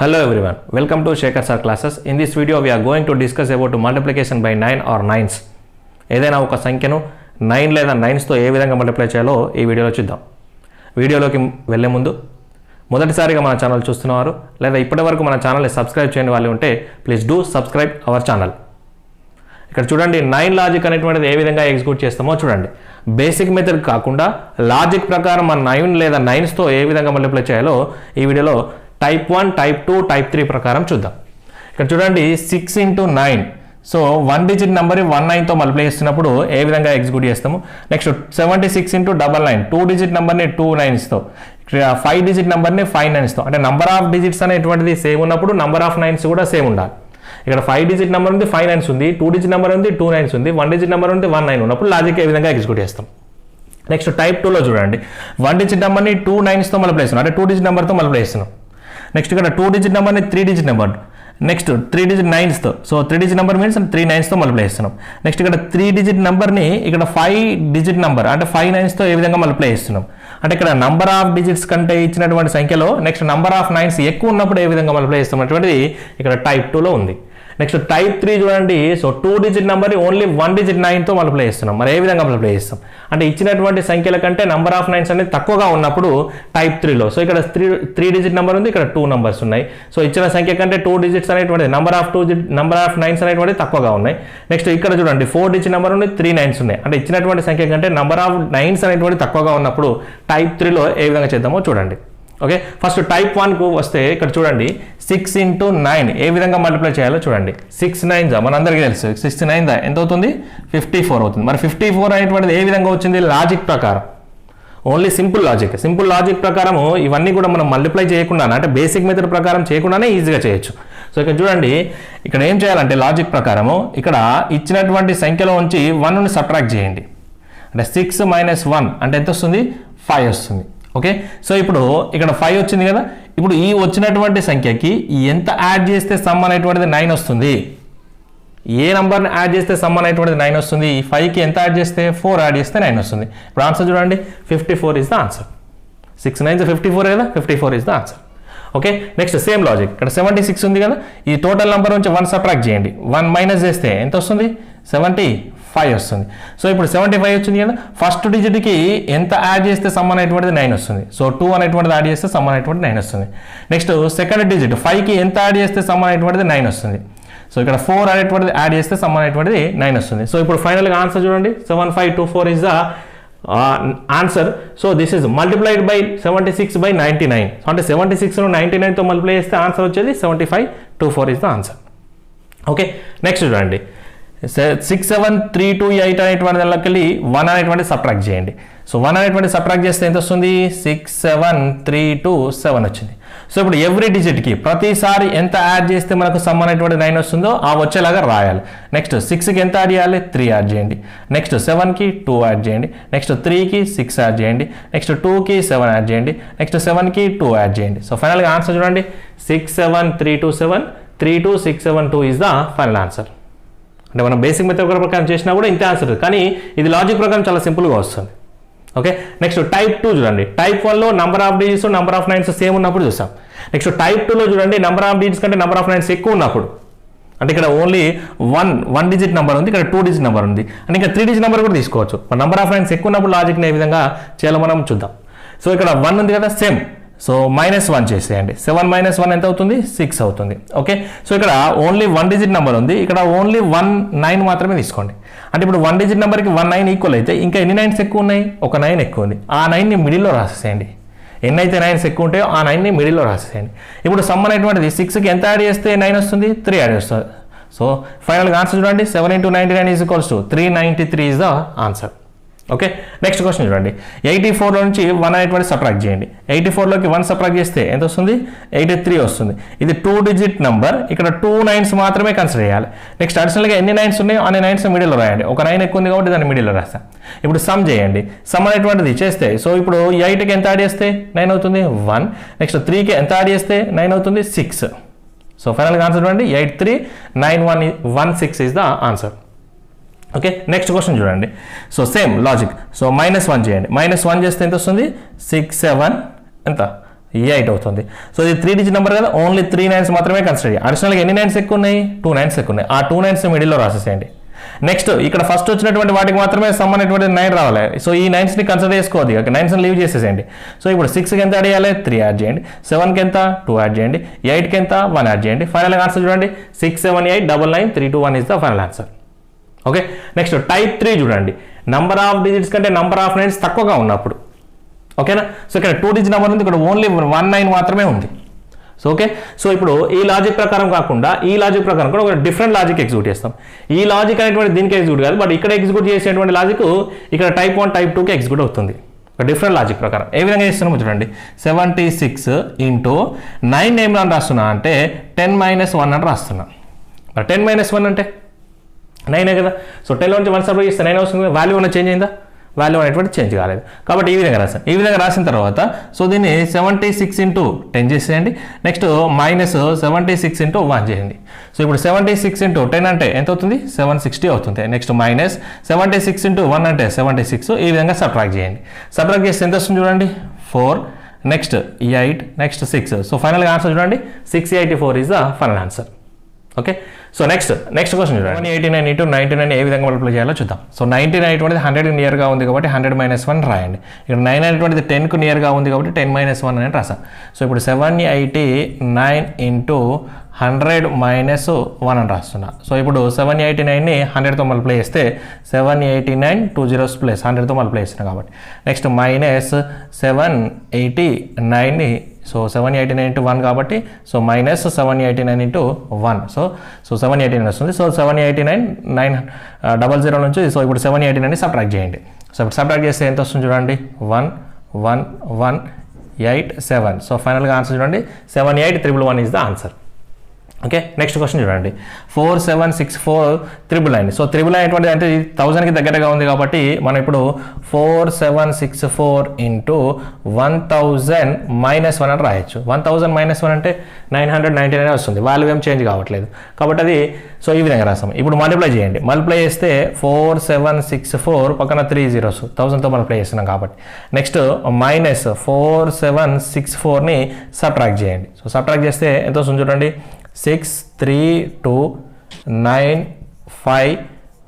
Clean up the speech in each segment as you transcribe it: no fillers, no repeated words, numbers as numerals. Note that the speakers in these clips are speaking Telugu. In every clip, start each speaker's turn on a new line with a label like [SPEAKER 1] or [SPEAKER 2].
[SPEAKER 1] Hello everyone, welcome to Shekhar Sir classes. In this video we are going to discuss about multiplication by 9 or 9s. ఏదైనా ఒక సంఖ్యను 9 లేదా 9s తో ఏ విధంగా మల్టిప్లై చేయాలో ఈ వీడియోలో చూద్దాం. వీడియోలోకి వెళ్ళే ముందు మొదటిసారిగా మన ఛానల్ చూస్తున్నవారు లేదా ఇప్పటివరకు మన ఛానల్ని సబ్స్క్రైబ్ చేయని వాళ్ళు ఉంటే please do subscribe our channel. ఇక్కడ చూడండి 9 లాజిక్ అనేటువంటిది ఏ విధంగా ఎగ్జిక్యూట్ చేస్తామో చూడండి. బేసిక్ మెథడ్ కాకుండా లాజిక్ ప్రకారం మన 9 లేదా 9s తో ఏ విధంగా మల్టిప్లై చేయాలో ఈ వీడియోలో టైప్ 1, టైప్ 2, టైప్ 3 ప్రకారం చూద్దాం. ఇక్కడ చూడండి 6 into 9. సో 1 డిజిట్ నెంబర్ 19తో మల్టిప్లై చేస్తున్నప్పుడు ఏ విధంగా ఎగ్జిక్యూట్ చేస్తాము. నెక్స్ట్ 76 into 99, 2 డిజిట్ నెంబర్ని 2 9sతో, 5 డిజిట్ నెంబర్ని 5 9sతో. అంటే నంబర్ ఆఫ్ డిజిట్స్ అనేటువంటిది సేమ్ ఉన్నప్పుడు నంబర్ ఆఫ్ 9s కూడా సేమ్ ఉండాలి. ఇక్కడ 5 డిజిట్ నెంబర్ ఉంది, 5 9s ఉంది, 2 డిజిట్ నెంబర్ ఉంది, 2 9s ఉంది, 1 డిజిట్ నెంబర్ ఉంది, 1 9 ఉన్నప్పుడు లాజిక్ ఏ విధంగా ఎగ్జిక్యూట్ చేస్తాం. నెక్స్ట్ టైప్ 2లో చూడండి 1 డిజిట్ నెంబర్ని 2 9sతో మల్టిప్లై చేస్తున్నాం, అంటే 2 డిజిట్ నెంబర్తో మల్టిప్లై చేస్తున్నాం. నెక్స్ట్ ఇక్కడ 2 డిజిట్ నెంబర్ని 3 డిజిట్ నెంబర్, నెక్స్ట్ 3 డిజిట్ 9sతో, సో 3 డిజిట్ నెంబర్ మీన్స్ 3 9sతో మల్టిప్లై చేస్తున్నాం. నెక్స్ట్ ఇక్కడ 3 డిజిట్ నెంబర్ని ఇక్కడ 5 డిజిట్ నెంబర్ అంటే 5 9sతో ఏ విధంగా మల్టిప్లై చేస్తున్నాం. అంటే ఇక్కడ నంబర్ ఆఫ్ డిజిట్స్ కంటే ఇచ్చినటువంటి సంఖ్యలో నెక్స్ట్ నంబర్ ఆఫ్ 9s ఎక్కువ ఉన్నప్పుడు ఏ విధంగా మల్టిప్లై చేస్తాం అనేటువంటిది ఇక్కడ టైప్ 2లో ఉంది. నెక్స్ట్ టైప్ 3 చూడండి. సో 2 డిజిట్ నెంబర్ని ఓన్లీ 1 డిజిట్ 9తో మల్టిప్లై చేస్తున్నాం. మరి ఏ విధంగా మల్టిప్లై చేస్తాం అంటే ఇచ్చినటువంటి సంఖ్యల కంటే నంబర్ ఆఫ్ 9s అనేది తక్కువగా ఉన్నప్పుడు టైప్ 3లో. సో ఇక్కడ 3 డిజిట్ నెంబర్ ఉంది, ఇక్కడ 2 నంబర్స్ ఉన్నాయి. సో ఇచ్చిన సంఖ్య కంటే 2 డిజిట్స్ అనేటువంటి నంబర్ ఆఫ్ 9s అనేటువంటి తక్కువగా ఉన్నాయి. నెక్స్ట్ ఇక్కడ చూడండి 4 డిజిట్ నెంబర్ ఉంది, 3 9s ఉన్నాయి. అంటే ఇచ్చినటువంటి సంఖ్య కంటే నంబర్ ఆఫ్ 9s అనేటువంటి తక్కువగా ఉన్నప్పుడు టైప్ 3లో ఏ విధంగా చేద్దామో చూడండి. ఓకే, ఫస్ట్ టైప్ 1కు వస్తే ఇక్కడ చూడండి 6 into 9 ఏ విధంగా మల్టిప్లై చేయాలో చూడండి. 6 9 మనందరికీ తెలుసు, 6 9 ఎంత అవుతుంది, 54 అవుతుంది. మరి 54 అనేటువంటిది ఏ విధంగా వచ్చింది లాజిక్ ప్రకారం, ఓన్లీ సింపుల్ లాజిక్ ప్రకారము ఇవన్నీ కూడా మనం మల్టిప్లై చేయకుండా అంటే బేసిక్ మెథడ్ ప్రకారం చేయకుండానే ఈజీగా చేయొచ్చు. సో ఇక్కడ చూడండి ఇక్కడ ఏం చేయాలంటే లాజిక్ ప్రకారము ఇక్కడ ఇచ్చినటువంటి సంఖ్యలో ఉంచి 1ని సబ్ట్రాక్ట్ చేయండి. అంటే 6 - 1 అంటే ఎంత వస్తుంది, 5 వస్తుంది. ఓకే, సో ఇప్పుడు ఇక్కడ 5 వచ్చింది కదా. ఇప్పుడు ఈ వచ్చినటువంటి సంఖ్యకి ఎంత యాడ్ చేస్తే సమ్ అనేటువంటిది 9 వస్తుంది. ఏ నంబర్ని యాడ్ చేస్తే సమ్ అనేటువంటిది 9 వస్తుంది. ఈ 5కి ఎంత యాడ్ చేస్తే 4 యాడ్ చేస్తే 9 వస్తుంది. ఇప్పుడు ఆన్సర్ చూడండి 54 ఇస్ ద ఆన్సర్. 6 9 54 కదా, 54 is the answer. Okay, next same logic ఇక్కడ 76 ఉంది కదా. ఈ టోటల్ నెంబర్ నుంచి 1 సబ్ట్రాక్ట్ చేయండి. 1 మైనస్ చేస్తే ఎంత వస్తుంది, 75 వస్తుంది. సో ఇప్పుడు 75 వచ్చింది కదా. ఫస్ట్ డిజిట్కి ఎంత యాడ్ చేస్తే సమ్ అనేటువంటిది 9 వస్తుంది. సో 2 అనేటువంటిది యాడ్ చేస్తే సమ్ అనేటువంటిది 9 వస్తుంది. నెక్స్ట్ సెకండ్ డిజిట్ 5కి ఎంత యాడ్ చేస్తే సమ్ అనేటువంటిది 9 వస్తుంది. సో ఇక్కడ 4 అనేటువంటిది యాడ్ చేస్తే సమ్ అనేటువంటిది 9 వస్తుంది. సో ఇప్పుడు ఫైనల్గా ఆన్సర్ చూడండి 7524 is the answer. So this is multiplied by 76/99. అంటే 76ను 99తో మల్టిప్లై చేస్తే ఆన్సర్ వచ్చేది 7524 is the answer. Okay, next చూడండి 6 7 3 2 8 అనేటువంటి దానిలోకి 1 అనేటువంటి సబ్ట్రాక్ట్ చేయండి. సో 1 అనేటువంటి సబ్ట్రాక్ట్ చేస్తే ఎంత వస్తుంది, 6 7 3 2 7 వచ్చింది. సో ఇప్పుడు ఎవ్రీ డిజిట్కి ప్రతిసారి ఎంత యాడ్ చేస్తే మనకు సమ్ అనేటువంటి 9 వస్తుందో ఆ వచ్చేలాగా రాయాలి. నెక్స్ట్ 6కి ఎంత యాడ్ చేయాలి, 3 యాడ్ చేయండి. నెక్స్ట్ 7కి 2 యాడ్ చేయండి. నెక్స్ట్ 3కి 6 యాడ్ చేయండి. నెక్స్ట్ 2కి 7 యాడ్ చేయండి. నెక్స్ట్ 7కి 2 యాడ్ చేయండి. సో ఫైనల్గా ఆన్సర్ చూడండి 6 7 3 2 7 3 2 6 7 2 ఇస్ ద ఫైనల్ ఆన్సర్. అంటే మనం బేసిక్ మెథడ్ ప్రకారం చేసినా కూడా ఇంతే ఆన్సర్, కానీ ఇది లాజిక్ ప్రకారం చాలా సింపుల్గా వస్తుంది. ఓకే, నెక్స్ట్ టైప్ 2 చూడండి. టైప్ 1లో number of digits number of 9s same ఉన్నప్పుడు చూసాం. నెక్స్ట్ టైప్ 2లో చూడండి నంబర్ ఆఫ్ డిజిట్స్ కంటే నంబర్ ఆఫ్ 9s ఎక్కువ ఉన్నప్పుడు. అంటే ఇక్కడ ఓన్లీ 1 డిజిట్ నెంబర్ ఉంది, ఇక్కడ 2 డిజిట్ నెంబర్ ఉంది. అంటే ఇంకా 3 డిజిట్ నెంబర్ కూడా తీసుకోవచ్చు. నంబర్ ఆఫ్ 9s ఎక్కువ ఉన్నప్పుడు లాజిక్ని ఏ విధంగా చేయాలో మనం చూద్దాం. సో ఇక్కడ 1 ఉంది కదా, సేమ్. సో -1 చేసేయండి. 7 - 1 ఎంత అవుతుంది, 6 అవుతుంది. ఓకే, సో ఇక్కడ ఓన్లీ 1 డిజిట్ నెంబర్ ఉంది, ఇక్కడ ఓన్లీ 1 9 మాత్రమే తీసుకోండి. అంటే ఇప్పుడు 1 డిజిట్ నెంబర్కి 1 9 ఈక్వల్ అయితే ఇంకా ఎన్ని 9s ఎక్కువ ఉన్నాయి, ఒక 9 ఎక్కువ ఉంది. ఆ 9ని మిడిల్లో రాసేసేయండి. ఎన్నైతే 9s ఎక్కువ ఉంటాయో ఆ 9ని మిడిల్లో రాసేసేయండి. ఇప్పుడు సమ్ అనేటువంటిది 6కి ఎంత యాడ్ చేస్తే 9 వస్తుంది, 3 యాడ్ చేస్తుంది. సో ఫైనల్గా ఆన్సర్ చూడండి 7 × 99 is equals to 393 is the answer. Okay, next question చూడండి 84లో నుంచి 1 అనేటువంటి సబ్ట్రాక్ట్ చేయండి. 84లోకి 1 సబ్ట్రాక్ట్ చేస్తే ఎంత వస్తుంది, 83 వస్తుంది. ఇది 2 డిజిట్ నెంబర్, ఇక్కడ 2 9s మాత్రమే కన్సిడర్ చేయాలి. నెక్స్ట్ అడిషనల్గా ఎన్ని 9s ఉన్నాయో అన్ని 9s మిడిల్లో రాయండి. ఒక 9 ఎక్కువ ఉంది కాబట్టి దాన్ని మిడిల్లో రాస్తాం. ఇప్పుడు సమ్ చేయండి. సమ్ అనేటువంటిది చేస్తే సో ఇప్పుడు 8కి ఎంత యాడ్ చేస్తే 9 అవుతుంది, 1. నెక్స్ట్ 3కి ఎంత యాడ్ చేస్తే 9 అవుతుంది, 6. సో ఫైనల్గా ఆన్సర్ చూడండి 8 3 9 1 1 6 is the answer. Okay, next question చూడండి. So same logic. సో -1 చేయండి. -1 చేస్తే ఎంత వస్తుంది, 6 7 ఎంత 8 అవుతుంది. సో ఇది 3 డిజిట్ నెంబర్ కదా, ఓన్లీ 3 9s మాత్రమే కన్సిడర్ చేయాలి. అడిషనల్గా ఎన్ని 9s ఎక్కువ ఉన్నాయి? 2 9s ఎక్కువ ఉన్నాయి. ఆ 2 9s మిడిల్లో రాసేసేయండి. నెక్స్ట్ ఇక్కడ ఫస్ట్ వచ్చినటువంటి వాటికి మాత్రమే సమ్ అనేటువంటి 9 రావాలి. సో ఈ 9స్ని కన్సిడర్ చేసుకోవద్దు, ఇక 9స్ని లీవ్ చేసేసేయండి. సో ఇప్పుడు 6కి ఎంత యాడ్ చేయాలి? 3 యాడ్ చేయండి. 7కి ఎంత? 2 యాడ్ చేయండి. 8కి ఎంత? 1 యాడ్ చేయండి. ఫైనల్ ఆన్సర్ చూడండి, 6 7 8 9 9 3 2 1 is the final answer. Okay, next type 3 చూడండి, నంబర్ ఆఫ్ డిజిట్స్ కంటే నంబర్ ఆఫ్ 9s తక్కువగా ఉన్నప్పుడు. ఓకేనా? సో ఇక్కడ 2 డిజిట్ నెంబర్ ఉంది, ఇక్కడ ఓన్లీ 1 9 మాత్రమే ఉంది. సో ఓకే, సో ఇప్పుడు ఈ లాజిక్ ప్రకారం కాకుండా ఈ లాజిక్ ప్రకారం కూడా ఒక డిఫరెంట్ లాజిక్ ఎగ్జిక్యూట్ చేస్తాం. ఈ లాజిక్ అనేటువంటి దీనికి ఎగ్జిక్యూట్ కాదు, బట్ ఇక్కడ ఎగ్జిక్యూట్ చేసేటువంటి లాజిక్ ఇక్కడ టైప్ 1 టైప్ 2కి ఎగ్జిక్యూట్ అవుతుంది. ఒక డిఫరెంట్ లాజిక్ ప్రకారం ఏ విధంగా చేస్తున్నామో చూడండి. 76 ఇంటూ 9 ఏం రాస్తున్నా అంటే 10 - 1 అని రాస్తున్నా. మరి 10 - 1 అంటే 9 కదా. సో 10 నుంచి 1 సబ్ట్రాక్ట్ చేస్తే 9 వస్తుంది. వాల్యూ ఏమైనా చేంజ్ అయిందా? వాల్యూ అనేటువంటి చేంజ్ కాలేదు. కాబట్టి ఈ విధంగా రాసాను. ఈ విధంగా రాసిన తర్వాత సో దీన్ని 76 ఇంటూ 10 చేసేయండి. నెక్స్ట్ -76 ఇంటూ 1 చేయండి. సో ఇప్పుడు 76 ఇంటూ 10 అంటే ఎంత అవుతుంది? 760 అవుతుంది. నెక్స్ట్ -76 ఇంటూ 1 అంటే 76. ఈ విధంగా సబ్ట్రాక్ట్ చేయండి. సబ్ట్రాక్ట్ చేస్తే ఎంత వస్తుంది చూడండి, 4, నెక్స్ట్ 8, నెక్స్ట్ 6. సో ఫైనల్గా ఆన్సర్ చూడండి, 684 is the final answer. Okay, so next question చూడండి. 189 ఇంటూ 99 ఏ విధంగా మల్టిప్లై చేయాలో చూద్దాం. సో 99 అనేటువంటిది 100కి నియర్గా ఉంది కాబట్టి 100 - 1 రాయండి. ఇక్కడ 9 అనేటువంటిది 10కు నియర్గా ఉంది కాబట్టి 10 - 1 అని రాసాం. సో ఇప్పుడు 789 ఇంటూ 100 - 1 అని రాస్తున్నా. సో ఇప్పుడు 789ని 100తో మల్టిప్లై చేస్తే 789 2 zeros ప్లస్ 100తో మల్టిప్లై చేస్తున్నాం కాబట్టి. నెక్స్ట్ -789ని సో 789 ఇంటూ 1 కాబట్టి సో -789 ఇంటూ 1. సో 789 వస్తుంది. సో 789 900 నుంచి సో ఇప్పుడు 789ని సబ్ట్రాక్ట్ చేయండి. సో ఇప్పుడు సబ్ట్రాక్ట్ చేస్తే ఎంత వస్తుంది చూడండి, 1 1 1 8 7. సో ఫైనల్గా ఆన్సర్ చూడండి, 78111 is the answer. Okay, next question చూడండి. 4764 999. సో 999 అనేటువంటిది అంటే 1000కి దగ్గరగా ఉంది కాబట్టి మనం ఇప్పుడు 4764 ఇంటూ 1000 - 1 అని రాయొచ్చు. 1000 - 1 అంటే 999 వస్తుంది. వాల్యూ ఏం చేంజ్ కావట్లేదు కాబట్టి అది సో ఈ విధంగా రాస్తాం. ఇప్పుడు మల్టిప్లై చేయండి. మల్టిప్లై చేస్తే 4764 పక్కన 3 zeros 1000తో మల్టిప్లై చేస్తున్నాం కాబట్టి. నెక్స్ట్ -4764ని సబ్ట్రాక్ట్ చేయండి. సో సబ్ట్రాక్ట్ చేస్తే ఎంత వస్తుంది చూడండి, 6 3 2 9 5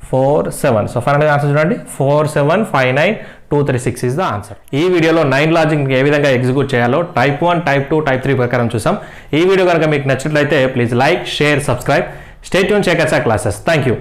[SPEAKER 1] 4 7. సో ఫైనల్గా ఆన్సర్ చూడండి, 4759 236 ఈజ్ ద ఆన్సర్. ఈ వీడియోలో 9 లాజిక్ ఏ విధంగా ఎగ్జిక్యూట్ చేయాలో టైప్ 1 టైప్ 2 టైప్ 3 ప్రకారం చూసాం. ఈ వీడియో కనుక మీకు నచ్చినట్లయితే please like share subscribe. Stay tune, check out our classes. Thank you.